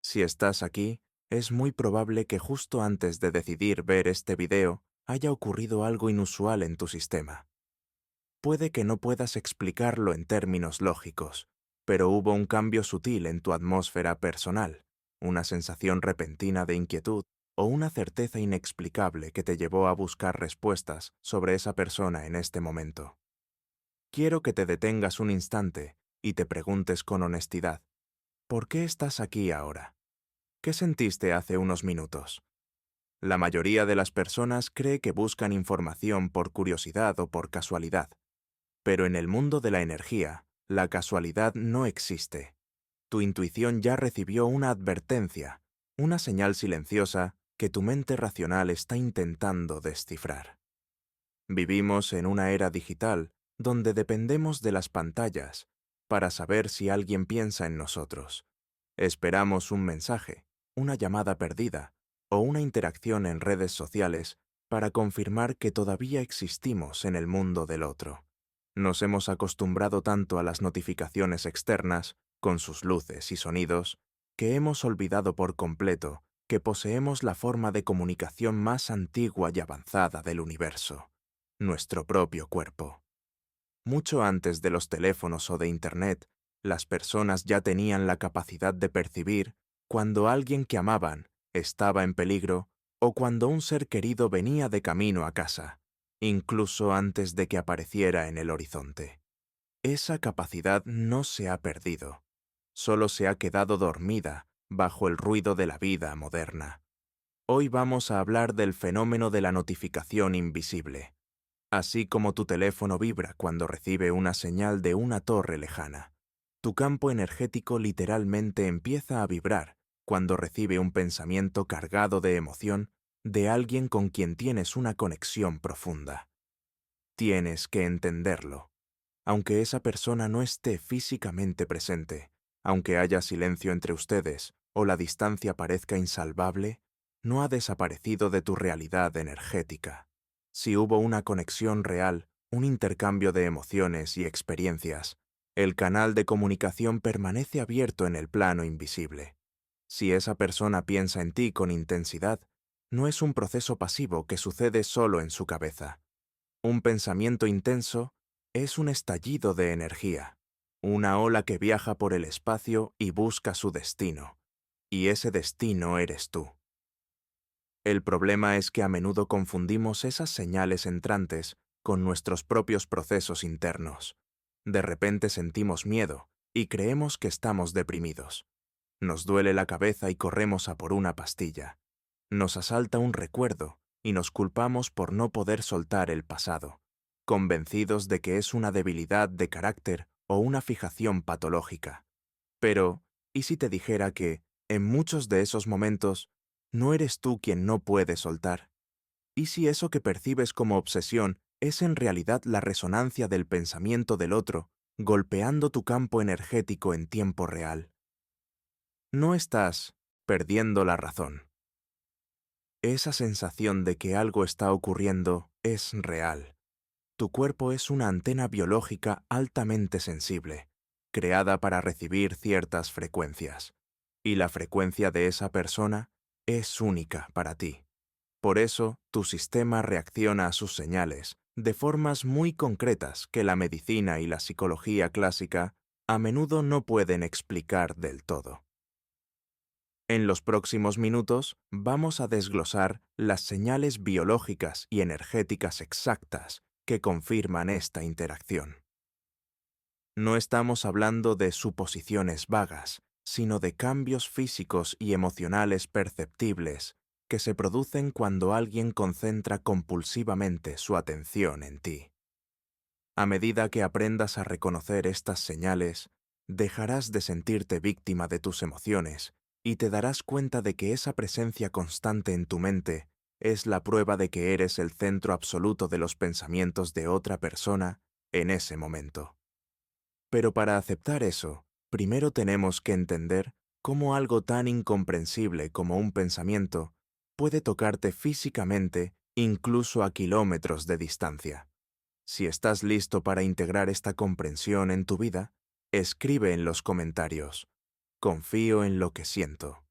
Si estás aquí, es muy probable que justo antes de decidir ver este video haya ocurrido algo inusual en tu sistema. Puede que no puedas explicarlo en términos lógicos, pero hubo un cambio sutil en tu atmósfera personal, una sensación repentina de inquietud o una certeza inexplicable que te llevó a buscar respuestas sobre esa persona en este momento. Quiero que te detengas un instante y te preguntes con honestidad, ¿por qué estás aquí ahora? ¿Qué sentiste hace unos minutos? La mayoría de las personas cree que buscan información por curiosidad o por casualidad, pero en el mundo de la energía, la casualidad no existe. Tu intuición ya recibió una advertencia, una señal silenciosa que tu mente racional está intentando descifrar. Vivimos en una era digital donde dependemos de las pantallas para saber si alguien piensa en nosotros. Esperamos un mensaje, una llamada perdida o una interacción en redes sociales para confirmar que todavía existimos en el mundo del otro. Nos hemos acostumbrado tanto a las notificaciones externas, con sus luces y sonidos, que hemos olvidado por completo que poseemos la forma de comunicación más antigua y avanzada del universo, nuestro propio cuerpo. Mucho antes de los teléfonos o de Internet, las personas ya tenían la capacidad de percibir cuando alguien que amaban estaba en peligro o cuando un ser querido venía de camino a casa, incluso antes de que apareciera en el horizonte. Esa capacidad no se ha perdido, solo se ha quedado dormida bajo el ruido de la vida moderna. Hoy vamos a hablar del fenómeno de la notificación invisible. Así como tu teléfono vibra cuando recibe una señal de una torre lejana, tu campo energético literalmente empieza a vibrar cuando recibe un pensamiento cargado de emoción de alguien con quien tienes una conexión profunda. Tienes que entenderlo. Aunque esa persona no esté físicamente presente, aunque haya silencio entre ustedes o la distancia parezca insalvable, no ha desaparecido de tu realidad energética. Si hubo una conexión real, un intercambio de emociones y experiencias, el canal de comunicación permanece abierto en el plano invisible. Si esa persona piensa en ti con intensidad, no es un proceso pasivo que sucede solo en su cabeza. Un pensamiento intenso es un estallido de energía, una ola que viaja por el espacio y busca su destino, y ese destino eres tú. El problema es que a menudo confundimos esas señales entrantes con nuestros propios procesos internos. De repente sentimos miedo y creemos que estamos deprimidos. Nos duele la cabeza y corremos a por una pastilla. Nos asalta un recuerdo y nos culpamos por no poder soltar el pasado, convencidos de que es una debilidad de carácter o una fijación patológica. Pero, ¿y si te dijera que, en muchos de esos momentos, no eres tú quien no puede soltar? ¿Y si eso que percibes como obsesión es en realidad la resonancia del pensamiento del otro, golpeando tu campo energético en tiempo real? No estás perdiendo la razón. Esa sensación de que algo está ocurriendo es real. Tu cuerpo es una antena biológica altamente sensible, creada para recibir ciertas frecuencias, y la frecuencia de esa persona es única para ti. Por eso, tu sistema reacciona a sus señales de formas muy concretas que la medicina y la psicología clásica a menudo no pueden explicar del todo. En los próximos minutos vamos a desglosar las señales biológicas y energéticas exactas que confirman esta interacción. No estamos hablando de suposiciones vagas, sino de cambios físicos y emocionales perceptibles que se producen cuando alguien concentra compulsivamente su atención en ti. A medida que aprendas a reconocer estas señales, dejarás de sentirte víctima de tus emociones y te darás cuenta de que esa presencia constante en tu mente es la prueba de que eres el centro absoluto de los pensamientos de otra persona en ese momento. Pero para aceptar eso, primero tenemos que entender cómo algo tan incomprensible como un pensamiento puede tocarte físicamente incluso a kilómetros de distancia. Si estás listo para integrar esta comprensión en tu vida, escribe en los comentarios: confío en lo que siento.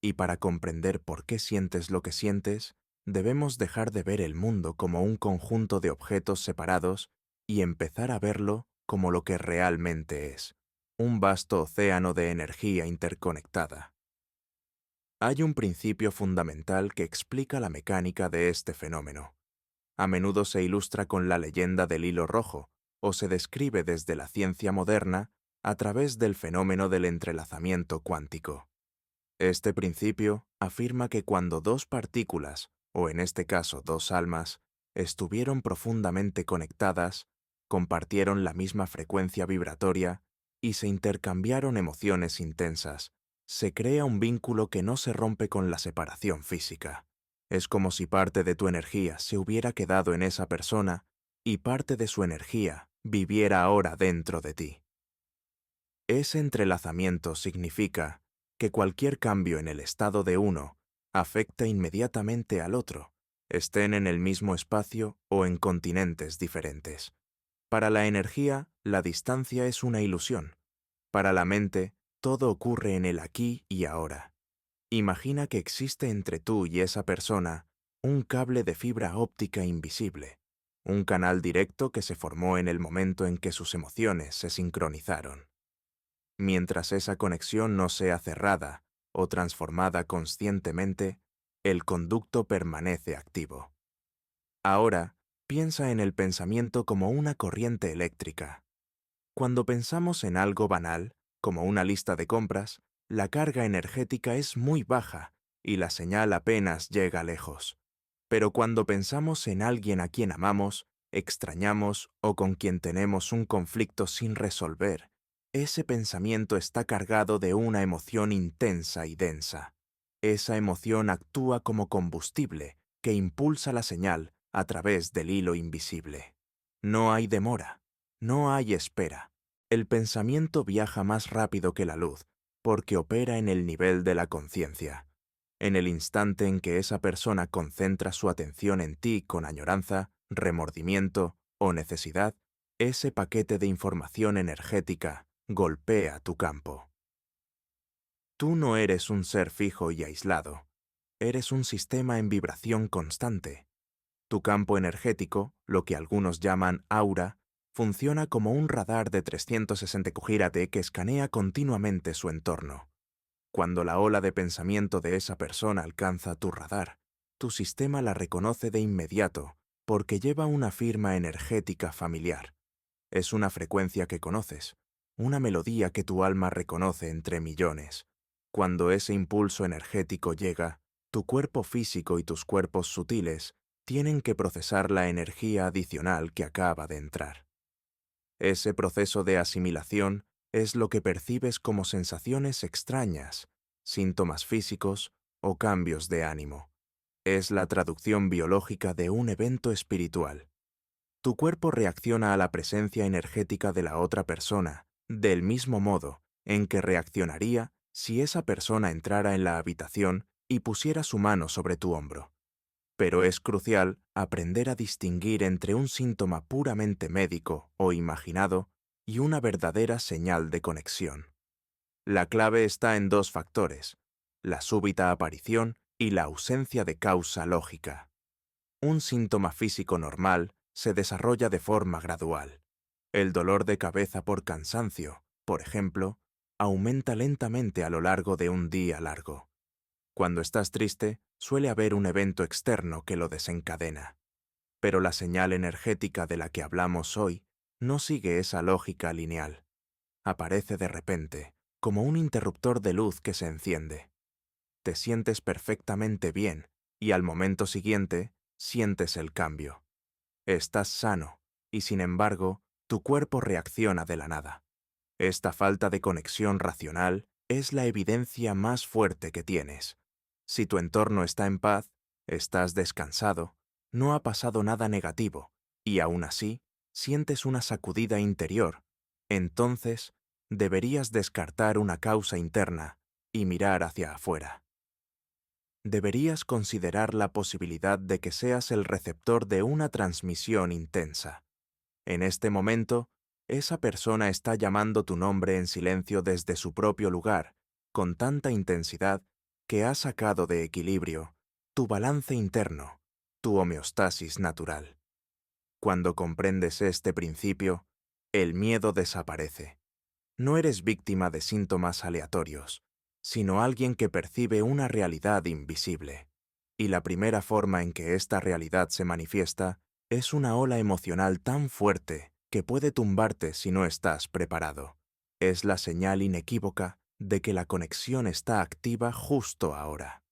Y para comprender por qué sientes lo que sientes, debemos dejar de ver el mundo como un conjunto de objetos separados y empezar a verlo como lo que realmente es, un vasto océano de energía interconectada. Hay un principio fundamental que explica la mecánica de este fenómeno. A menudo se ilustra con la leyenda del hilo rojo, o se describe desde la ciencia moderna a través del fenómeno del entrelazamiento cuántico. Este principio afirma que cuando dos partículas, o en este caso dos almas, estuvieron profundamente conectadas, compartieron la misma frecuencia vibratoria y se intercambiaron emociones intensas, se crea un vínculo que no se rompe con la separación física. Es como si parte de tu energía se hubiera quedado en esa persona y parte de su energía viviera ahora dentro de ti. Ese entrelazamiento significa que cualquier cambio en el estado de uno afecta inmediatamente al otro, estén en el mismo espacio o en continentes diferentes. Para la energía, la distancia es una ilusión. Para la mente, todo ocurre en el aquí y ahora. Imagina que existe entre tú y esa persona un cable de fibra óptica invisible, un canal directo que se formó en el momento en que sus emociones se sincronizaron. Mientras esa conexión no sea cerrada o transformada conscientemente, el conducto permanece activo. Ahora, piensa en el pensamiento como una corriente eléctrica. Cuando pensamos en algo banal, como una lista de compras, la carga energética es muy baja y la señal apenas llega lejos. Pero cuando pensamos en alguien a quien amamos, extrañamos o con quien tenemos un conflicto sin resolver, ese pensamiento está cargado de una emoción intensa y densa. Esa emoción actúa como combustible que impulsa la señal a través del hilo invisible. No hay demora, no hay espera. El pensamiento viaja más rápido que la luz, porque opera en el nivel de la conciencia. En el instante en que esa persona concentra su atención en ti con añoranza, remordimiento o necesidad, ese paquete de información energética golpea tu campo. Tú no eres un ser fijo y aislado. Eres un sistema en vibración constante. Tu campo energético, lo que algunos llaman aura, funciona como un radar de 360 gírate que escanea continuamente su entorno. Cuando la ola de pensamiento de esa persona alcanza tu radar, tu sistema la reconoce de inmediato porque lleva una firma energética familiar. Es una frecuencia que conoces, una melodía que tu alma reconoce entre millones. Cuando ese impulso energético llega, tu cuerpo físico y tus cuerpos sutiles tienen que procesar la energía adicional que acaba de entrar. Ese proceso de asimilación es lo que percibes como sensaciones extrañas, síntomas físicos o cambios de ánimo. Es la traducción biológica de un evento espiritual. Tu cuerpo reacciona a la presencia energética de la otra persona del mismo modo en que reaccionaría si esa persona entrara en la habitación y pusiera su mano sobre tu hombro. Pero es crucial aprender a distinguir entre un síntoma puramente médico o imaginado y una verdadera señal de conexión. La clave está en dos factores: la súbita aparición y la ausencia de causa lógica. Un síntoma físico normal se desarrolla de forma gradual. El dolor de cabeza por cansancio, por ejemplo, aumenta lentamente a lo largo de un día largo. Cuando estás triste, suele haber un evento externo que lo desencadena. Pero la señal energética de la que hablamos hoy no sigue esa lógica lineal. Aparece de repente, como un interruptor de luz que se enciende. Te sientes perfectamente bien y al momento siguiente sientes el cambio. Estás sano y sin embargo, tu cuerpo reacciona de la nada. Esta falta de conexión racional es la evidencia más fuerte que tienes. Si tu entorno está en paz, estás descansado, no ha pasado nada negativo, y aún así, sientes una sacudida interior, entonces deberías descartar una causa interna y mirar hacia afuera. Deberías considerar la posibilidad de que seas el receptor de una transmisión intensa. En este momento, esa persona está llamando tu nombre en silencio desde su propio lugar, con tanta intensidad que ha sacado de equilibrio tu balance interno, tu homeostasis natural. Cuando comprendes este principio, el miedo desaparece. No eres víctima de síntomas aleatorios, sino alguien que percibe una realidad invisible. Y la primera forma en que esta realidad se manifiesta es una ola emocional tan fuerte que puede tumbarte si no estás preparado. Es la señal inequívoca de que la conexión está activa justo ahora.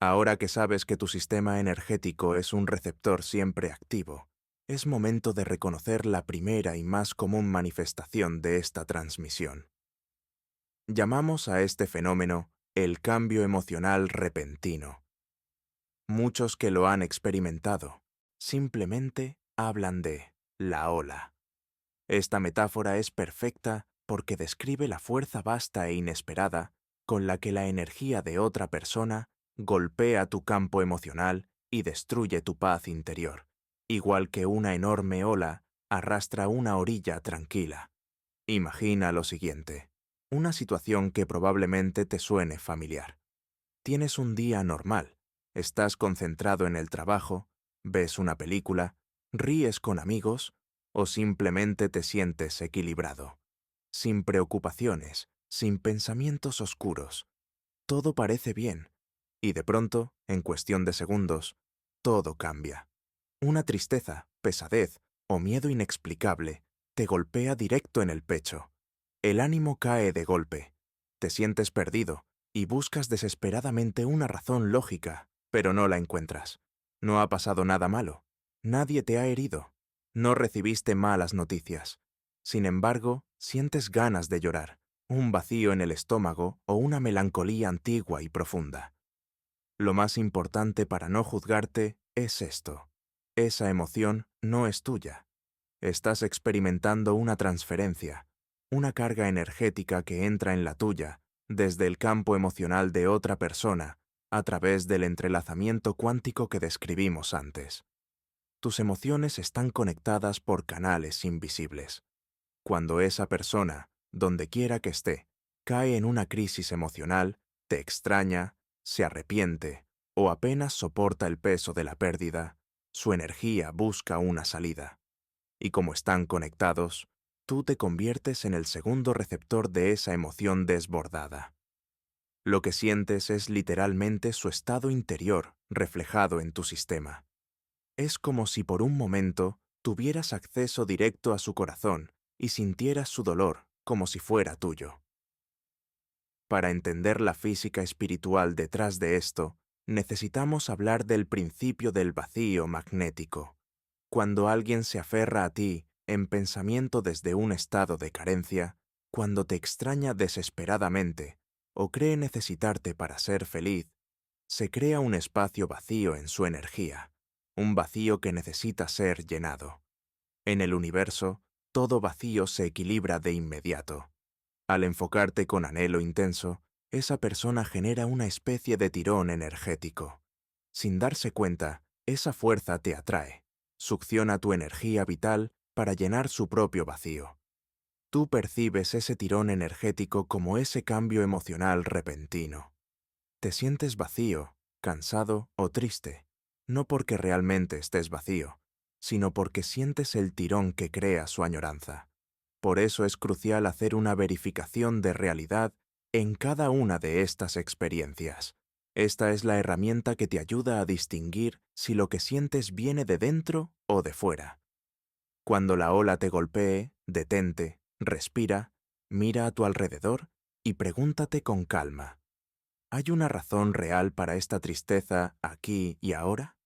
Ahora que sabes que tu sistema energético es un receptor siempre activo, es momento de reconocer la primera y más común manifestación de esta transmisión. Llamamos a este fenómeno el cambio emocional repentino. Muchos que lo han experimentado simplemente hablan de la ola. Esta metáfora es perfecta porque describe la fuerza vasta e inesperada con la que la energía de otra persona golpea tu campo emocional y destruye tu paz interior, igual que una enorme ola arrastra una orilla tranquila. Imagina lo siguiente, una situación que probablemente te suene familiar. Tienes un día normal, estás concentrado en el trabajo, ves una película, ríes con amigos o simplemente te sientes equilibrado. Sin preocupaciones, sin pensamientos oscuros. Todo parece bien. Y de pronto, en cuestión de segundos, todo cambia. Una tristeza, pesadez o miedo inexplicable te golpea directo en el pecho. El ánimo cae de golpe. Te sientes perdido y buscas desesperadamente una razón lógica, pero no la encuentras. No ha pasado nada malo. Nadie te ha herido. No recibiste malas noticias. Sin embargo, sientes ganas de llorar, un vacío en el estómago o una melancolía antigua y profunda. Lo más importante para no juzgarte es esto. Esa emoción no es tuya. Estás experimentando una transferencia, una carga energética que entra en la tuya desde el campo emocional de otra persona a través del entrelazamiento cuántico que describimos antes. Tus emociones están conectadas por canales invisibles. Cuando esa persona, donde quiera que esté, cae en una crisis emocional, te extraña, se arrepiente o apenas soporta el peso de la pérdida, su energía busca una salida. Y como están conectados, tú te conviertes en el segundo receptor de esa emoción desbordada. Lo que sientes es literalmente su estado interior reflejado en tu sistema. Es como si por un momento tuvieras acceso directo a su corazón y sintieras su dolor como si fuera tuyo. Para entender la física espiritual detrás de esto, necesitamos hablar del principio del vacío magnético. Cuando alguien se aferra a ti en pensamiento desde un estado de carencia, cuando te extraña desesperadamente o cree necesitarte para ser feliz, se crea un espacio vacío en su energía, un vacío que necesita ser llenado. En el universo, todo vacío se equilibra de inmediato. Al enfocarte con anhelo intenso, esa persona genera una especie de tirón energético. Sin darse cuenta, esa fuerza te atrae, succiona tu energía vital para llenar su propio vacío. Tú percibes ese tirón energético como ese cambio emocional repentino. Te sientes vacío, cansado o triste, no porque realmente estés vacío, sino porque sientes el tirón que crea su añoranza. Por eso es crucial hacer una verificación de realidad en cada una de estas experiencias. Esta es la herramienta que te ayuda a distinguir si lo que sientes viene de dentro o de fuera. Cuando la ola te golpee, detente, respira, mira a tu alrededor y pregúntate con calma: ¿hay una razón real para esta tristeza aquí y ahora?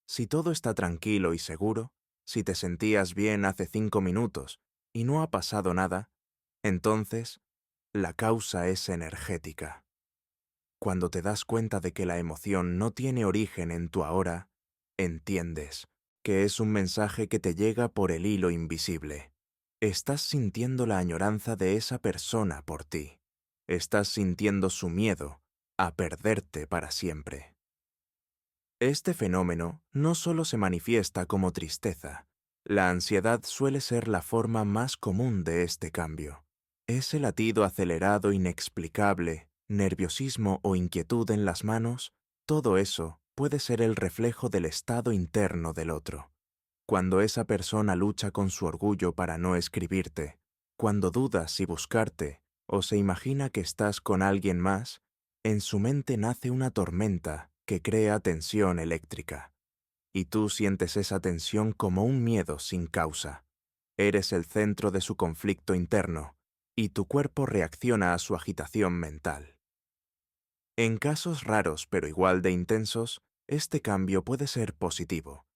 Si todo está tranquilo y seguro, si te sentías bien hace 5 minutos y no ha pasado nada, entonces la causa es energética. Cuando te das cuenta de que la emoción no tiene origen en tu ahora, entiendes que es un mensaje que te llega por el hilo invisible. Estás sintiendo la añoranza de esa persona por ti. Estás sintiendo su miedo a perderte para siempre. Este fenómeno no solo se manifiesta como tristeza. La ansiedad suele ser la forma más común de este cambio. Ese latido acelerado inexplicable, nerviosismo o inquietud en las manos, todo eso puede ser el reflejo del estado interno del otro. Cuando esa persona lucha con su orgullo para no escribirte, cuando dudas si buscarte o se imagina que estás con alguien más, en su mente nace una tormenta que crea tensión eléctrica. Y tú sientes esa tensión como un miedo sin causa. Eres el centro de su conflicto interno, y tu cuerpo reacciona a su agitación mental. En casos raros pero igual de intensos, este cambio puede ser positivo.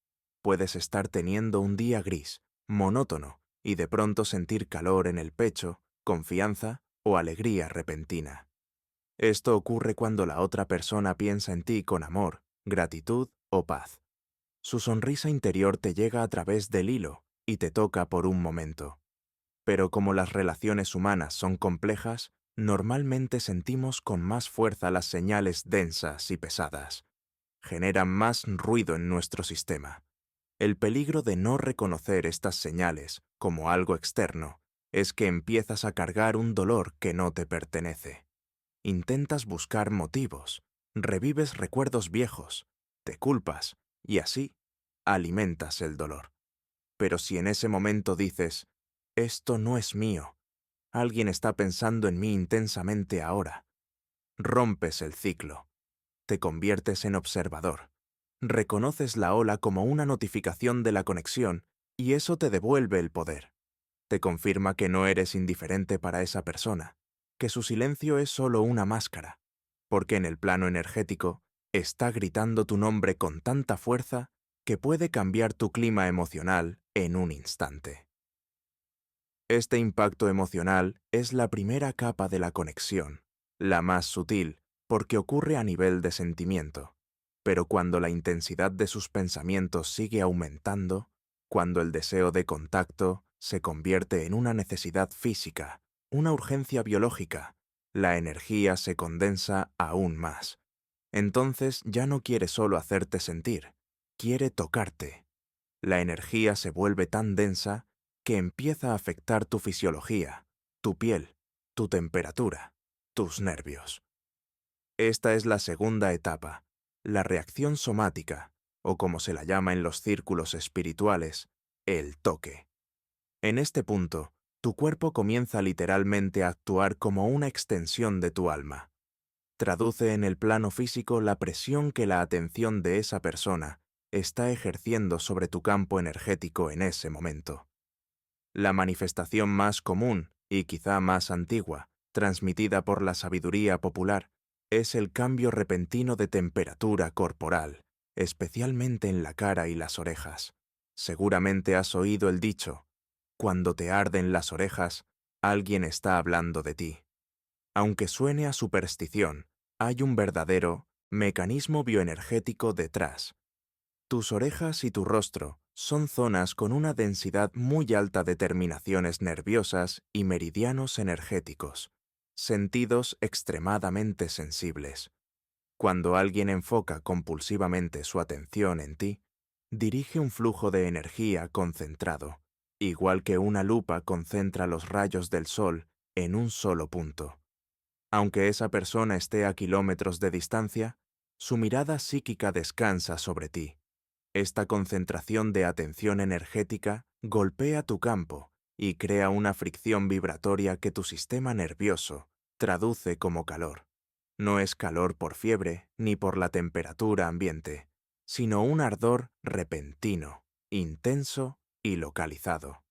Puedes estar teniendo un día gris, monótono, y de pronto sentir calor en el pecho, confianza o alegría repentina. Esto ocurre cuando la otra persona piensa en ti con amor, gratitud o paz. Su sonrisa interior te llega a través del hilo y te toca por un momento. Pero como las relaciones humanas son complejas, normalmente sentimos con más fuerza las señales densas y pesadas. Generan más ruido en nuestro sistema. El peligro de no reconocer estas señales como algo externo es que empiezas a cargar un dolor que no te pertenece. Intentas buscar motivos, revives recuerdos viejos, te culpas y así alimentas el dolor. Pero si en ese momento dices, esto no es mío, alguien está pensando en mí intensamente ahora, rompes el ciclo, te conviertes en observador, reconoces la ola como una notificación de la conexión y eso te devuelve el poder. Te confirma que no eres indiferente para esa persona, que su silencio es solo una máscara, porque en el plano energético está gritando tu nombre con tanta fuerza que puede cambiar tu clima emocional en un instante. Este impacto emocional es la primera capa de la conexión, la más sutil, porque ocurre a nivel de sentimiento. Pero cuando la intensidad de sus pensamientos sigue aumentando, cuando el deseo de contacto se convierte en una necesidad física, una urgencia biológica, la energía se condensa aún más. Entonces ya no quiere solo hacerte sentir, quiere tocarte. La energía se vuelve tan densa que empieza a afectar tu fisiología, tu piel, tu temperatura, tus nervios. Esta es la segunda etapa, la reacción somática, o como se la llama en los círculos espirituales, el toque. En este punto, tu cuerpo comienza literalmente a actuar como una extensión de tu alma. Traduce en el plano físico la presión que la atención de esa persona está ejerciendo sobre tu campo energético en ese momento. La manifestación más común, y quizá más antigua, transmitida por la sabiduría popular, es el cambio repentino de temperatura corporal, especialmente en la cara y las orejas. Seguramente has oído el dicho, cuando te arden las orejas, alguien está hablando de ti. Aunque suene a superstición, hay un verdadero mecanismo bioenergético detrás. Tus orejas y tu rostro son zonas con una densidad muy alta de terminaciones nerviosas y meridianos energéticos, sentidos extremadamente sensibles. Cuando alguien enfoca compulsivamente su atención en ti, dirige un flujo de energía concentrado, igual que una lupa concentra los rayos del sol en un solo punto. Aunque esa persona esté a kilómetros de distancia, su mirada psíquica descansa sobre ti. Esta concentración de atención energética golpea tu campo y crea una fricción vibratoria que tu sistema nervioso traduce como calor. No es calor por fiebre ni por la temperatura ambiente, sino un ardor repentino, intenso y localizado.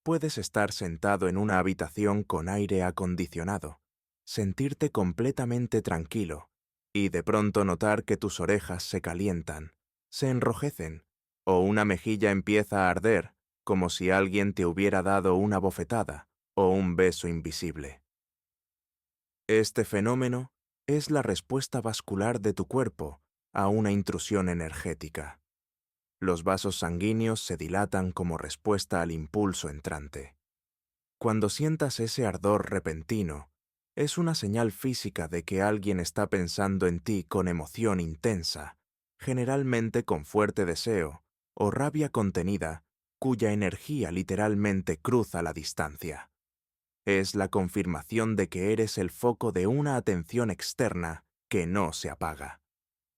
Puedes estar sentado en una habitación con aire acondicionado, sentirte completamente tranquilo y de pronto notar que tus orejas se calientan, se enrojecen o una mejilla empieza a arder como si alguien te hubiera dado una bofetada o un beso invisible. Este fenómeno es la respuesta vascular de tu cuerpo a una intrusión energética. Los vasos sanguíneos se dilatan como respuesta al impulso entrante. Cuando sientas ese ardor repentino, es una señal física de que alguien está pensando en ti con emoción intensa, generalmente con fuerte deseo o rabia contenida, cuya energía literalmente cruza la distancia. Es la confirmación de que eres el foco de una atención externa que no se apaga.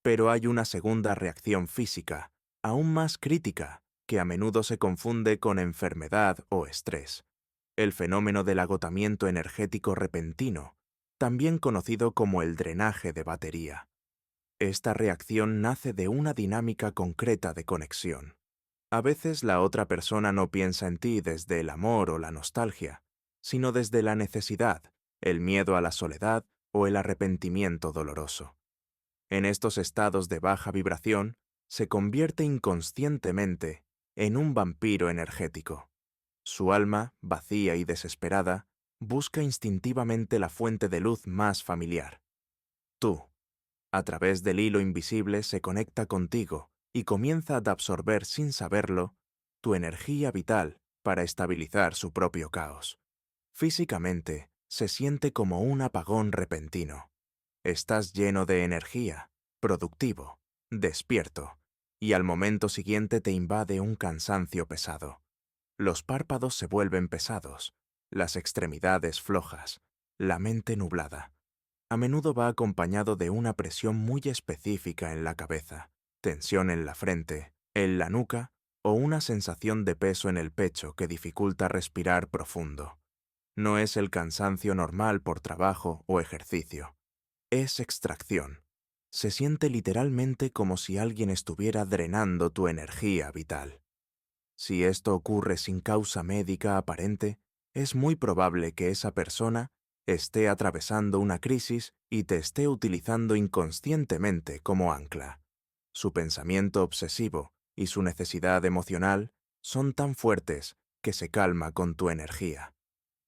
Pero hay una segunda reacción física, aún más crítica, que a menudo se confunde con enfermedad o estrés. El fenómeno del agotamiento energético repentino, también conocido como el drenaje de batería. Esta reacción nace de una dinámica concreta de conexión. A veces la otra persona no piensa en ti desde el amor o la nostalgia, sino desde la necesidad, el miedo a la soledad o el arrepentimiento doloroso. En estos estados de baja vibración, se convierte inconscientemente en un vampiro energético. Su alma, vacía y desesperada, busca instintivamente la fuente de luz más familiar. Tú, a través del hilo invisible, se conecta contigo y comienza a absorber sin saberlo tu energía vital para estabilizar su propio caos. Físicamente, se siente como un apagón repentino. Estás lleno de energía, productivo, despierto, y al momento siguiente te invade un cansancio pesado. Los párpados se vuelven pesados, las extremidades flojas, la mente nublada. A menudo va acompañado de una presión muy específica en la cabeza, tensión en la frente, en la nuca o una sensación de peso en el pecho que dificulta respirar profundo. No es el cansancio normal por trabajo o ejercicio. Es extracción. Se siente literalmente como si alguien estuviera drenando tu energía vital. Si esto ocurre sin causa médica aparente, es muy probable que esa persona esté atravesando una crisis y te esté utilizando inconscientemente como ancla. Su pensamiento obsesivo y su necesidad emocional son tan fuertes que se calma con tu energía.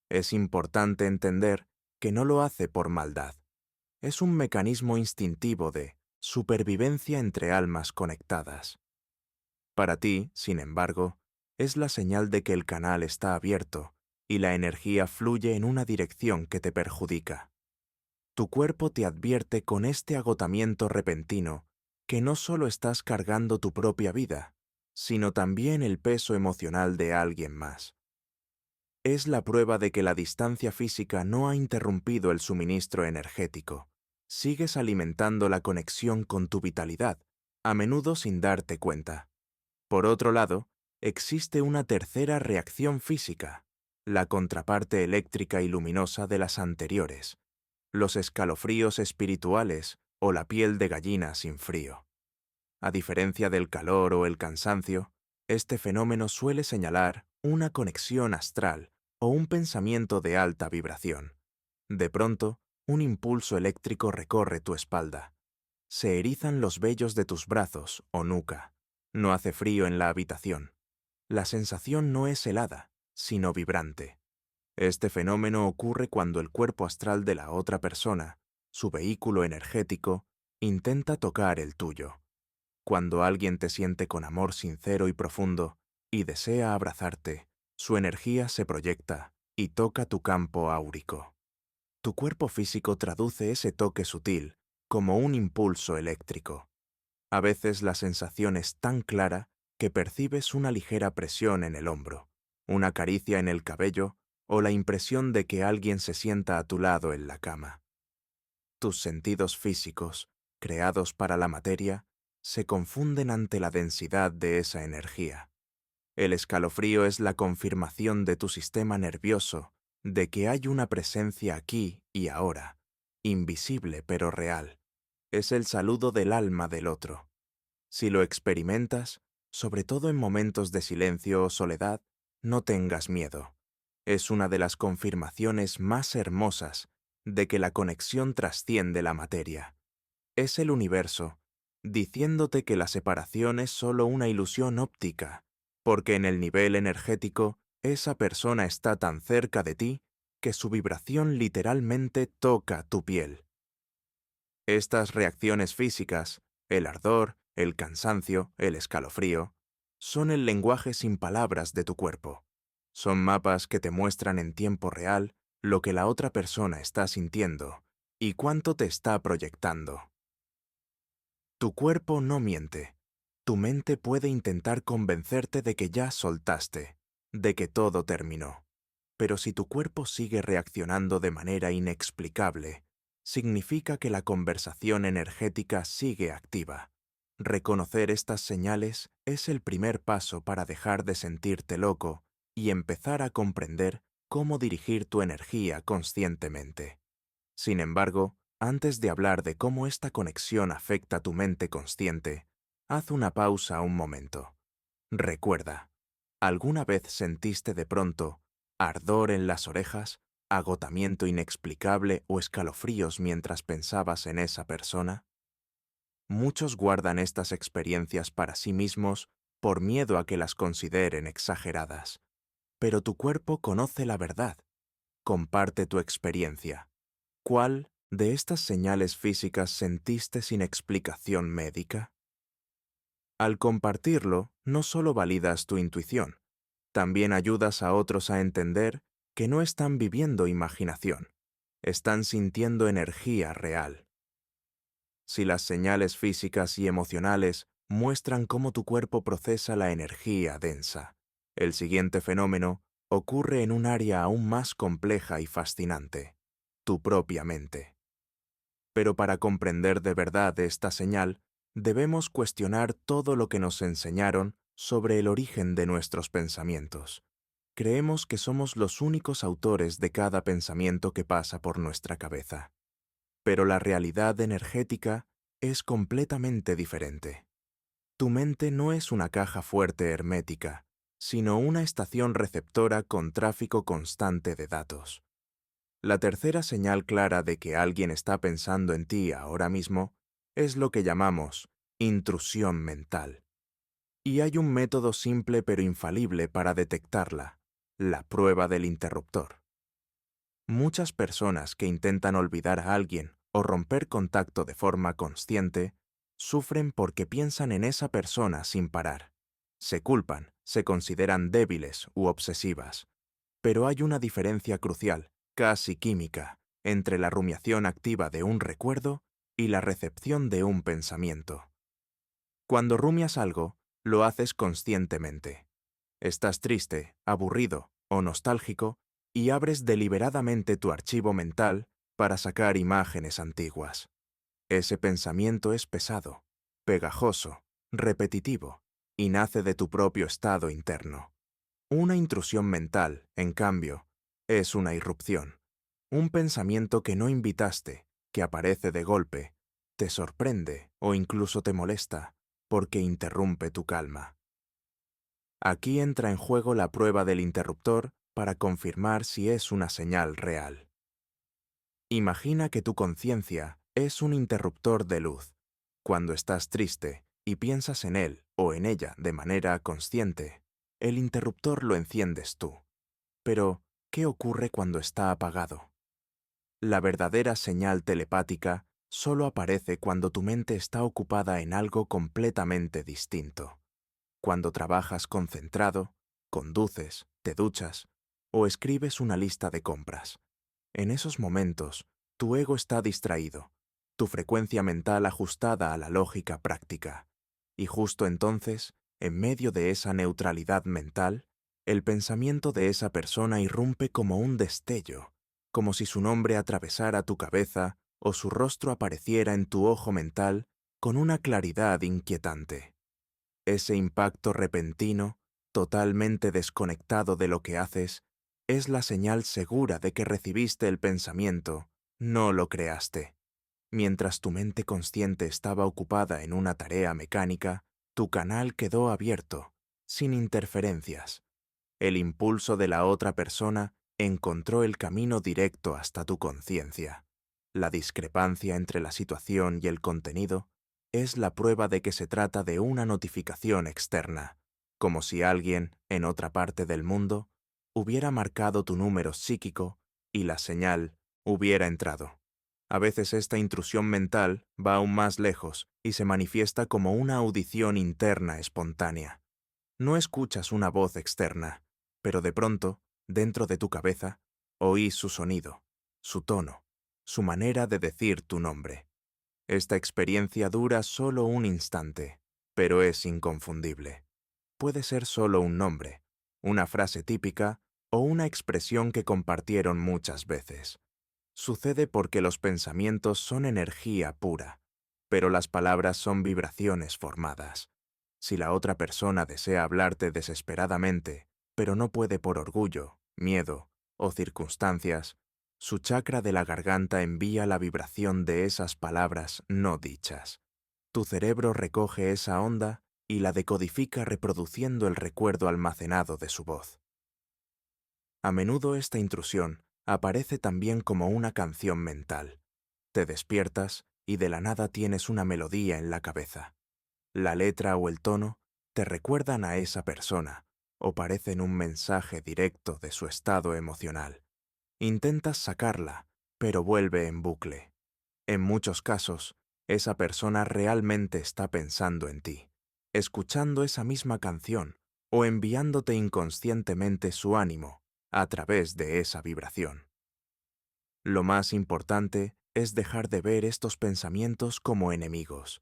Es importante entender que no lo hace por maldad. Es un mecanismo instintivo de supervivencia entre almas conectadas. Para ti, sin embargo, es la señal de que el canal está abierto y la energía fluye en una dirección que te perjudica. Tu cuerpo te advierte con este agotamiento repentino que no solo estás cargando tu propia vida, sino también el peso emocional de alguien más. Es la prueba de que la distancia física no ha interrumpido el suministro energético. Sigues alimentando la conexión con tu vitalidad, a menudo sin darte cuenta. Por otro lado, existe una tercera reacción física, la contraparte eléctrica y luminosa de las anteriores, los escalofríos espirituales o la piel de gallina sin frío. A diferencia del calor o el cansancio, este fenómeno suele señalar una conexión astral o un pensamiento de alta vibración. De pronto, un impulso eléctrico recorre tu espalda. Se erizan los vellos de tus brazos o nuca. No hace frío en la habitación. La sensación no es helada, sino vibrante. Este fenómeno ocurre cuando el cuerpo astral de la otra persona, su vehículo energético, intenta tocar el tuyo. Cuando alguien te siente con amor sincero y profundo y desea abrazarte, su energía se proyecta y toca tu campo áurico. Tu cuerpo físico traduce ese toque sutil como un impulso eléctrico. A veces la sensación es tan clara que percibes una ligera presión en el hombro, una caricia en el cabello o la impresión de que alguien se sienta a tu lado en la cama. Tus sentidos físicos, creados para la materia, se confunden ante la densidad de esa energía. El escalofrío es la confirmación de tu sistema nervioso de que hay una presencia aquí y ahora, invisible pero real. Es el saludo del alma del otro. Si lo experimentas, sobre todo en momentos de silencio o soledad, no tengas miedo. Es una de las confirmaciones más hermosas de que la conexión trasciende la materia. Es el universo, diciéndote que la separación es solo una ilusión óptica, porque en el nivel energético, esa persona está tan cerca de ti que su vibración literalmente toca tu piel. Estas reacciones físicas, el ardor, el cansancio, el escalofrío, son el lenguaje sin palabras de tu cuerpo. Son mapas que te muestran en tiempo real lo que la otra persona está sintiendo y cuánto te está proyectando. Tu cuerpo no miente. Tu mente puede intentar convencerte de que ya soltaste, de que todo terminó. Pero si tu cuerpo sigue reaccionando de manera inexplicable, significa que la conversación energética sigue activa. Reconocer estas señales es el primer paso para dejar de sentirte loco y empezar a comprender cómo dirigir tu energía conscientemente. Sin embargo, antes de hablar de cómo esta conexión afecta tu mente consciente, haz una pausa un momento. Recuerda, ¿alguna vez sentiste de pronto ardor en las orejas, agotamiento inexplicable o escalofríos mientras pensabas en esa persona? Muchos guardan estas experiencias para sí mismos por miedo a que las consideren exageradas. Pero tu cuerpo conoce la verdad. Comparte tu experiencia. ¿Cuál de estas señales físicas sentiste sin explicación médica? Al compartirlo, no solo validas tu intuición, también ayudas a otros a entender que no están viviendo imaginación, están sintiendo energía real. Si las señales físicas y emocionales muestran cómo tu cuerpo procesa la energía densa, el siguiente fenómeno ocurre en un área aún más compleja y fascinante, tu propia mente. Pero para comprender de verdad esta señal, debemos cuestionar todo lo que nos enseñaron sobre el origen de nuestros pensamientos. Creemos que somos los únicos autores de cada pensamiento que pasa por nuestra cabeza. Pero la realidad energética es completamente diferente. Tu mente no es una caja fuerte hermética, sino una estación receptora con tráfico constante de datos. La tercera señal clara de que alguien está pensando en ti ahora mismo es lo que llamamos intrusión mental. Y hay un método simple pero infalible para detectarla: la prueba del interruptor. Muchas personas que intentan olvidar a alguien o romper contacto de forma consciente sufren porque piensan en esa persona sin parar. Se culpan, se consideran débiles u obsesivas. Pero hay una diferencia crucial, casi química, entre la rumiación activa de un recuerdo y la recepción de un pensamiento. Cuando rumias algo, lo haces conscientemente. Estás triste, aburrido o nostálgico y abres deliberadamente tu archivo mental para sacar imágenes antiguas. Ese pensamiento es pesado, pegajoso, repetitivo y nace de tu propio estado interno. Una intrusión mental, en cambio, es una irrupción. Un pensamiento que no invitaste, que aparece de golpe, te sorprende o incluso te molesta, porque interrumpe tu calma. Aquí entra en juego la prueba del interruptor para confirmar si es una señal real. Imagina que tu conciencia es un interruptor de luz. Cuando estás triste y piensas en él o en ella de manera consciente, el interruptor lo enciendes tú. Pero, ¿qué ocurre cuando está apagado? La verdadera señal telepática solo aparece cuando tu mente está ocupada en algo completamente distinto. Cuando trabajas concentrado, conduces, te duchas o escribes una lista de compras. En esos momentos, tu ego está distraído, tu frecuencia mental ajustada a la lógica práctica. Y justo entonces, en medio de esa neutralidad mental, el pensamiento de esa persona irrumpe como un destello, como si su nombre atravesara tu cabeza o su rostro apareciera en tu ojo mental con una claridad inquietante. Ese impacto repentino, totalmente desconectado de lo que haces, es la señal segura de que recibiste el pensamiento, no lo creaste. Mientras tu mente consciente estaba ocupada en una tarea mecánica, tu canal quedó abierto, sin interferencias. El impulso de la otra persona encontró el camino directo hasta tu conciencia. La discrepancia entre la situación y el contenido es la prueba de que se trata de una notificación externa, como si alguien, en otra parte del mundo, hubiera marcado tu número psíquico y la señal hubiera entrado. A veces esta intrusión mental va aún más lejos y se manifiesta como una audición interna espontánea. No escuchas una voz externa, pero de pronto, dentro de tu cabeza, oís su sonido, su tono, su manera de decir tu nombre. Esta experiencia dura solo un instante, pero es inconfundible. Puede ser solo un nombre, una frase típica o una expresión que compartieron muchas veces. Sucede porque los pensamientos son energía pura, pero las palabras son vibraciones formadas. Si la otra persona desea hablarte desesperadamente, pero no puede por orgullo, miedo o circunstancias, su chakra de la garganta envía la vibración de esas palabras no dichas. Tu cerebro recoge esa onda y la decodifica reproduciendo el recuerdo almacenado de su voz. A menudo esta intrusión aparece también como una canción mental. Te despiertas y de la nada tienes una melodía en la cabeza. La letra o el tono te recuerdan a esa persona o parecen un mensaje directo de su estado emocional. Intentas sacarla, pero vuelve en bucle. En muchos casos, esa persona realmente está pensando en ti, escuchando esa misma canción o enviándote inconscientemente su ánimo a través de esa vibración. Lo más importante es dejar de ver estos pensamientos como enemigos.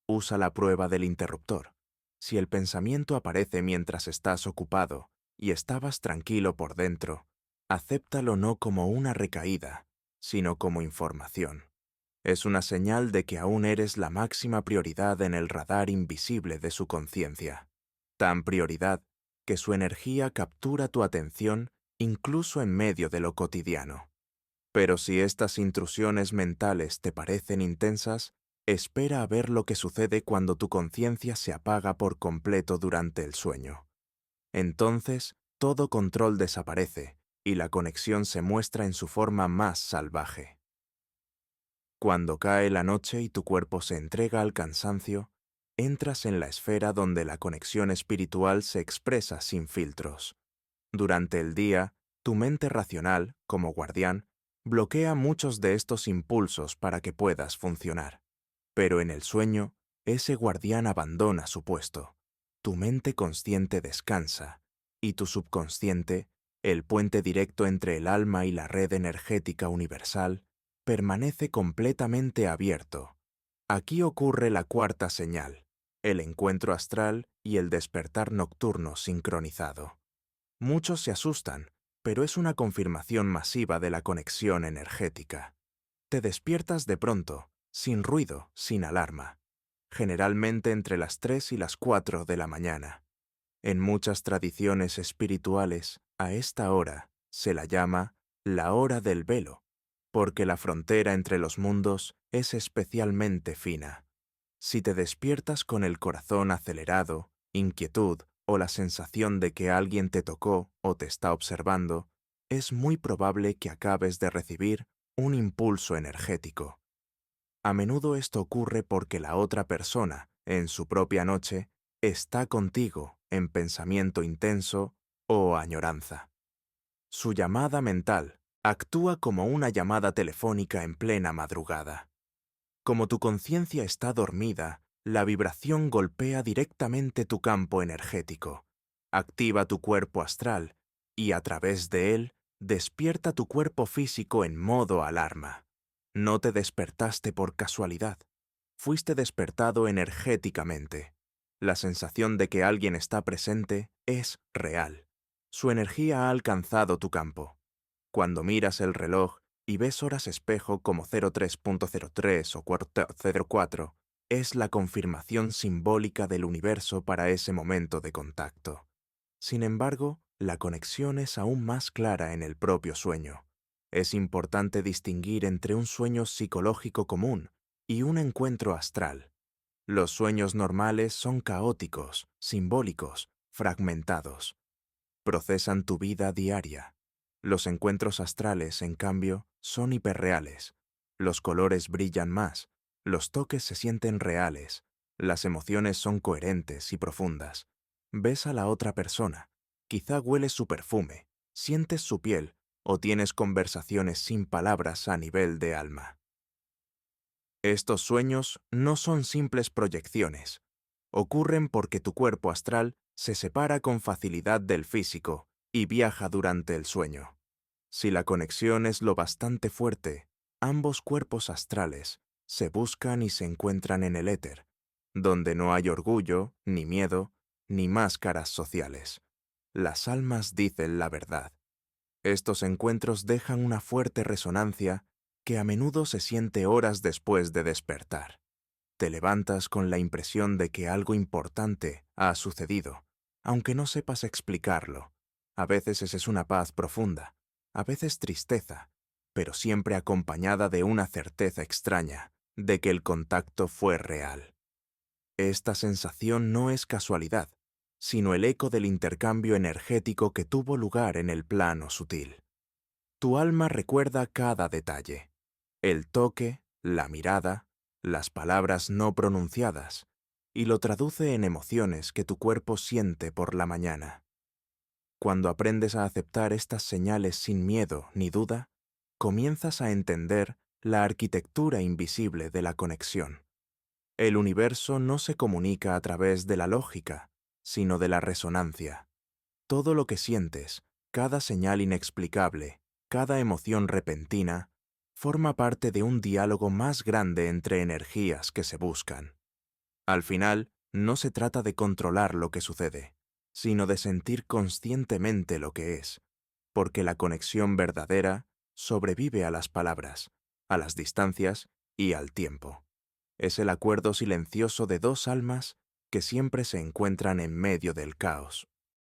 Usa la prueba del interruptor. Si el pensamiento aparece mientras estás ocupado y estabas tranquilo por dentro, acéptalo no como una recaída, sino como información. Es una señal de que aún eres la máxima prioridad en el radar invisible de su conciencia. Tan prioridad que su energía captura tu atención incluso en medio de lo cotidiano. Pero si estas intrusiones mentales te parecen intensas, espera a ver lo que sucede cuando tu conciencia se apaga por completo durante el sueño. Entonces, todo control desaparece y la conexión se muestra en su forma más salvaje. Cuando cae la noche y tu cuerpo se entrega al cansancio, entras en la esfera donde la conexión espiritual se expresa sin filtros. Durante el día, tu mente racional, como guardián, bloquea muchos de estos impulsos para que puedas funcionar. Pero en el sueño, ese guardián abandona su puesto. Tu mente consciente descansa, y tu subconsciente, el puente directo entre el alma y la red energética universal, permanece completamente abierto. Aquí ocurre la cuarta señal, el encuentro astral y el despertar nocturno sincronizado. Muchos se asustan, pero es una confirmación masiva de la conexión energética. Te despiertas de pronto, sin ruido, sin alarma, generalmente entre las 3 y las 4 de la mañana. En muchas tradiciones espirituales, a esta hora se la llama la hora del velo, porque la frontera entre los mundos es especialmente fina. Si te despiertas con el corazón acelerado, inquietud o la sensación de que alguien te tocó o te está observando, es muy probable que acabes de recibir un impulso energético. A menudo esto ocurre porque la otra persona, en su propia noche, está contigo en pensamiento intenso o añoranza. Su llamada mental actúa como una llamada telefónica en plena madrugada. Como tu conciencia está dormida, la vibración golpea directamente tu campo energético, activa tu cuerpo astral y a través de él despierta tu cuerpo físico en modo alarma. No te despertaste por casualidad, fuiste despertado energéticamente. La sensación de que alguien está presente es real. Su energía ha alcanzado tu campo. Cuando miras el reloj y ves horas espejo como 03.03 o 04, es la confirmación simbólica del universo para ese momento de contacto. Sin embargo, la conexión es aún más clara en el propio sueño. Es importante distinguir entre un sueño psicológico común y un encuentro astral. Los sueños normales son caóticos, simbólicos, fragmentados. Procesan tu vida diaria. Los encuentros astrales, en cambio, son hiperreales. Los colores brillan más, los toques se sienten reales, las emociones son coherentes y profundas. Ves a la otra persona, quizá hueles su perfume, sientes su piel o tienes conversaciones sin palabras a nivel de alma. Estos sueños no son simples proyecciones. Ocurren porque tu cuerpo astral se separa con facilidad del físico y viaja durante el sueño. Si la conexión es lo bastante fuerte, ambos cuerpos astrales se buscan y se encuentran en el éter, donde no hay orgullo, ni miedo, ni máscaras sociales. Las almas dicen la verdad, Estos encuentros dejan una fuerte resonancia que a menudo se siente horas después de despertar. Te levantas con la impresión de que algo importante ha sucedido, aunque no sepas explicarlo. A veces es una paz profunda, a veces tristeza, pero siempre acompañada de una certeza extraña de que el contacto fue real. Esta sensación no es casualidad, sino el eco del intercambio energético que tuvo lugar en el plano sutil. Tu alma recuerda cada detalle: el toque, la mirada, las palabras no pronunciadas, y lo traduce en emociones que tu cuerpo siente por la mañana. Cuando aprendes a aceptar estas señales sin miedo ni duda, comienzas a entender la arquitectura invisible de la conexión. El universo no se comunica a través de la lógica, sino de la resonancia. Todo lo que sientes, cada señal inexplicable, cada emoción repentina, forma parte de un diálogo más grande entre energías que se buscan. Al final, no se trata de controlar lo que sucede, sino de sentir conscientemente lo que es, porque la conexión verdadera sobrevive a las palabras, a las distancias y al tiempo. Es el acuerdo silencioso de dos almas que siempre se encuentran en medio del caos.